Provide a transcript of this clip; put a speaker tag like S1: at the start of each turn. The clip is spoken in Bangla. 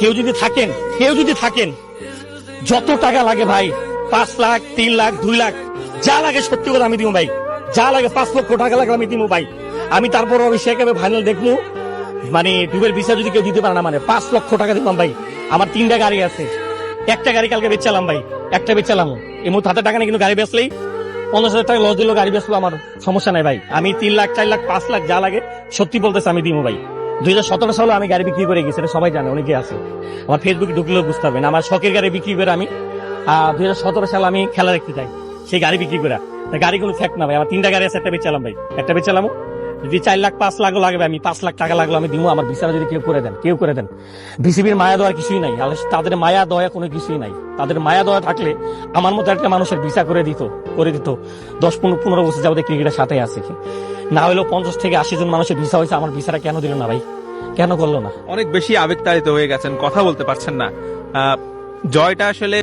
S1: কেউ যদি থাকেন যত টাকা লাগে ভাই, 5 লাখ 3 লাখ 2 লাখ যা লাগে সত্যি কথা আমি দিব ভাই, যা লাগে 5 লক্ষ টাকা লাগে আমি দিব ভাই। আমি তারপর অভিষেক ফাইনাল দেখবো, মানে ডুবের ভিসা যদি কেউ দিতে পারে না, মানে 5 লক্ষ টাকা দিলাম ভাই। আমার 3টা গাড়ি আছে, একটা গাড়ি কালকে বেচালাম ভাই, একটা বেচালাম এই মুহূর্তে হাতে টাকা নেই, কিন্তু গাড়ি বেচলেই 50,000 টাকা লস দিল, গাড়ি বেচলো, আমার সমস্যা নাই ভাই। আমি 3 লাখ 4 লাখ 5 লাখ যা লাগে সত্যি বলতেছে আমি দিব ভাই। 2017 সালে আমি গাড়ি বিক্রি করে গেছি, সবাই জানে, অনেকে আছে, আমার ফেসবুকে ঢুকলেও বুঝতে পারবেন। আমার শখের গাড়ি বিক্রি করে আমি 2017 সালে আমি খেলা দেখতে যাই, সেই গাড়ি বিক্রি করে। গাড়িগুলো ফ্যাক্ট না ভাই, আমার 3টা গাড়ি আছে, একটা বেচালাম ভাই, একটা বেচালাম। যদি 4 লাখ 5 লাখ লাগবে, আমি 5 লাখ টাকা লাগলো আমি দিব। আমার ভিসাটা যদি কেউ করে দেন, বিসিবির মায়া দেওয়ার কিছুই নাই, তাদের মায়া দয়া কোনো কিছুই নাই। তাদের মায়া দয়া থাকলে আমার মতো একটা মানুষের ভিসা করে দিত 10-15 বছর যাবতীয় ক্রিকেটের সাথে আছে। না হলেও 50 থেকে 80 জন মানুষের ভিসা হয়েছে, আমার ভিসাটা কেন দিল না ভাই, কেন করলো না?
S2: অনেক বেশি আবেগতাড়িত হয়ে গেছেন, কথা বলতে পারছেন না। জয়টা আসলে